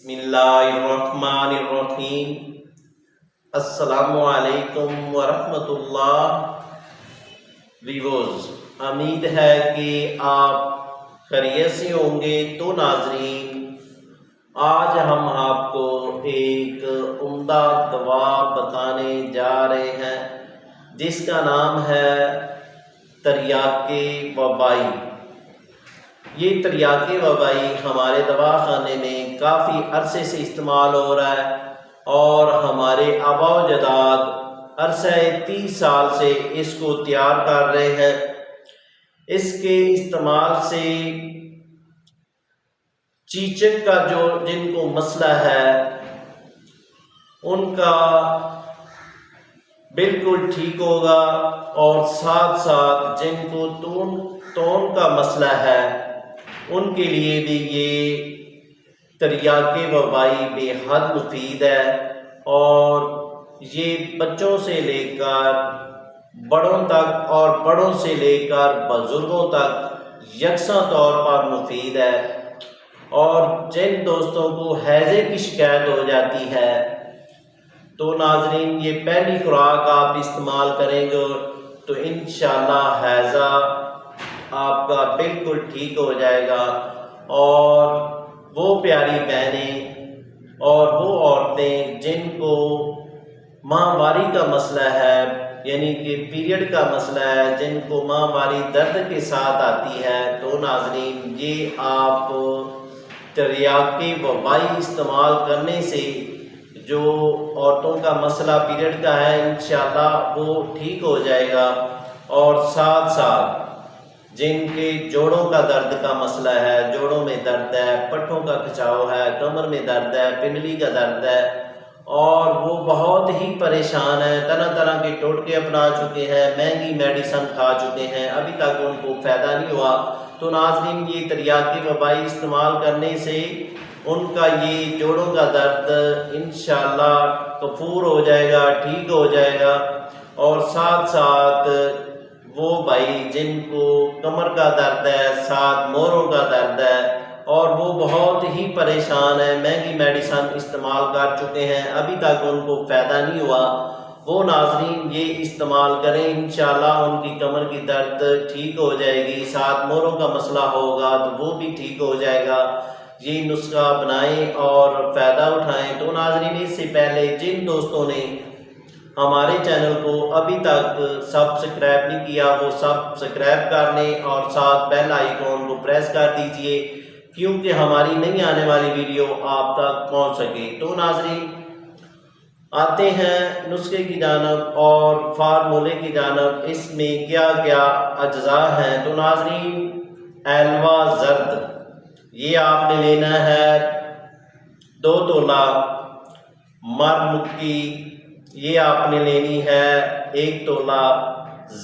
بسم اللہ الرحمن الرحیم۔ السلام علیکم ورحمۃ اللہ ویورز، امید ہے کہ آپ خیریت سے ہوں گے۔ تو ناظرین، آج ہم آپ کو ایک عمدہ دوا بتانے جا رہے ہیں جس کا نام ہے تریاق وبائی۔ یہ تریاق وبائی ہمارے دواخانے میں کافی عرصے سے استعمال ہو رہا ہے اور ہمارے آباء و اجداد عرصہ 30 سال سے اس کو تیار کر رہے ہیں۔ اس کے استعمال سے چیچک کا جن کو مسئلہ ہے ان کا بالکل ٹھیک ہوگا، اور ساتھ ساتھ جن کو تون کا مسئلہ ہے ان کے لیے بھی یہ تریاق وبائی بے حد مفید ہے، اور یہ بچوں سے لے کر بڑوں تک اور بڑوں سے لے کر بزرگوں تک یکساں طور پر مفید ہے۔ اور جن دوستوں کو ہیضے کی شکایت ہو جاتی ہے تو ناظرین، یہ پہلی خوراک آپ استعمال کریں گے تو انشاءاللہ ہیضہ آپ کا بالکل ٹھیک ہو جائے گا، اور وہ پیاری بہنیں اور وہ عورتیں جن کو ماہواری کا مسئلہ ہے، یعنی کہ پیریڈ کا مسئلہ ہے، جن کو ماہواری درد کے ساتھ آتی ہے، تو ناظرین یہ آپ تریاق وبائی استعمال کرنے سے جو عورتوں کا مسئلہ پیریڈ کا ہے انشاءاللہ وہ ٹھیک ہو جائے گا، اور ساتھ ساتھ جن کے جوڑوں کا درد کا مسئلہ ہے، جوڑوں میں درد ہے، پٹھوں کا کھچاؤ ہے، کمر میں درد ہے، پنڈلی کا درد ہے، اور وہ بہت ہی پریشان ہیں، طرح طرح کے ٹوٹکے اپنا چکے ہیں، مہنگی میڈیسن کھا چکے ہیں، ابھی تک ان کو فائدہ نہیں ہوا، تو ناظرین یہ تریاق وبائی استعمال کرنے سے ان کا یہ جوڑوں کا درد انشاءاللہ کفور ہو جائے گا، ٹھیک ہو جائے گا، اور ساتھ ساتھ وہ بھائی جن کو کمر کا درد ہے، ساتھ موروں کا درد ہے، اور وہ بہت ہی پریشان ہیں، مہنگی میڈیسن استعمال کر چکے ہیں، ابھی تک ان کو فائدہ نہیں ہوا، وہ ناظرین یہ استعمال کریں، انشاءاللہ ان کی کمر کی درد ٹھیک ہو جائے گی، ساتھ موروں کا مسئلہ ہوگا تو وہ بھی ٹھیک ہو جائے گا۔ یہ نسخہ بنائیں اور فائدہ اٹھائیں۔ تو ناظرین، اس سے پہلے جن دوستوں نے ہمارے چینل کو ابھی تک سبسکرائب نہیں کیا وہ سبسکرائب کر لیں، اور ساتھ بیل آئیکن کو پریس کر دیجئے کیونکہ ہماری نئی آنے والی ویڈیو آپ تک پہنچ سکے۔ تو ناظرین آتے ہیں نسخے کی جانب اور فارمولے کی جانب، اس میں کیا کیا اجزاء ہیں۔ تو ناظرین، ایلوا زرد یہ آپ نے لینا ہے 2 تولہ، مر مکی یہ آپ نے لینی ہے 1 تولہ،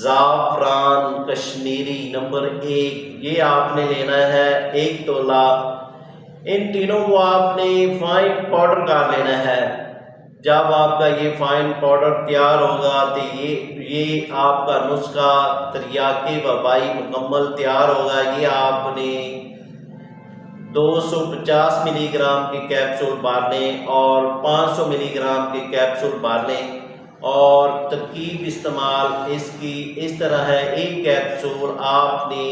زعفران کشمیری نمبر 1 یہ آپ نے لینا ہے 1 تولہ۔ ان تینوں کو آپ نے فائن پاؤڈر کر لینا ہے۔ جب آپ کا یہ فائن پاؤڈر تیار ہوگا تو یہ آپ کا نسخہ تریاق وبائی مکمل تیار ہوگا۔ یہ آپ نے 250 ملی گرام کے کیپسول بھرنے اور 500 ملی گرام کے کیپسول بھرنے، اور ترکیب استعمال اس کی اس طرح ہے: 1 کیپسول آپ نے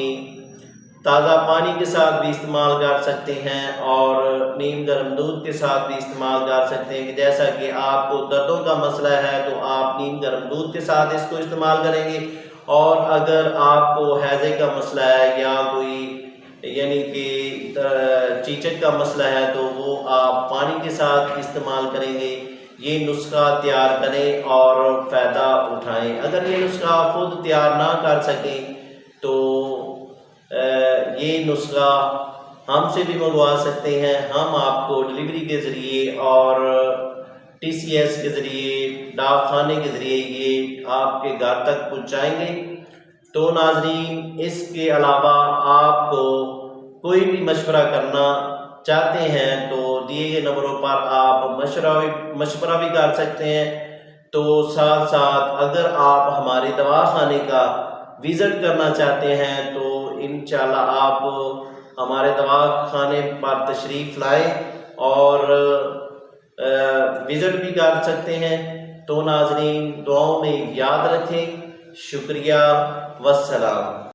تازہ پانی کے ساتھ بھی استعمال کر سکتے ہیں اور نیم گرم دودھ کے ساتھ بھی استعمال کر سکتے ہیں، کہ جیسا کہ آپ کو دردوں کا مسئلہ ہے تو آپ نیم گرم دودھ کے ساتھ اس کو استعمال کریں گے، اور اگر آپ کو ہیضے کا مسئلہ ہے یا کوئی یعنی کہ چیچک کا مسئلہ ہے تو وہ آپ پانی کے ساتھ استعمال کریں گے۔ یہ نسخہ تیار کریں اور فائدہ اٹھائیں۔ اگر یہ نسخہ خود تیار نہ کر سکیں تو یہ نسخہ ہم سے بھی منگوا سکتے ہیں، ہم آپ کو ڈلیوری کے ذریعے اور TCS کے ذریعے، ڈاک خانے کے ذریعے یہ آپ کے گھر تک پہنچائیں گے۔ تو ناظرین، اس کے علاوہ آپ کو کوئی بھی مشورہ کرنا چاہتے ہیں تو دیے گئے نمبروں پر آپ مشورہ بھی کر سکتے ہیں۔ تو ساتھ ساتھ اگر آپ ہمارے دواخانے کا وزٹ کرنا چاہتے ہیں تو انشاءاللہ آپ ہمارے دواخانے پر تشریف لائیں، اور وزٹ بھی کر سکتے ہیں۔ تو ناظرین دعاؤں میں یاد رکھیں۔ شکریہ، والسلام۔